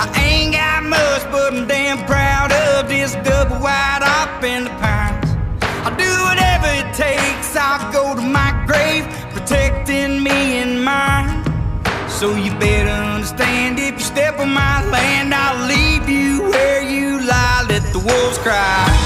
I ain't got much, but I'm damn proud of this double wide up in the pines. I'll do whatever it takes, I'll go to my grave, protecting me and mine. So you better understand, if you step on my land, I'll leave you where you lie, let the wolves cry.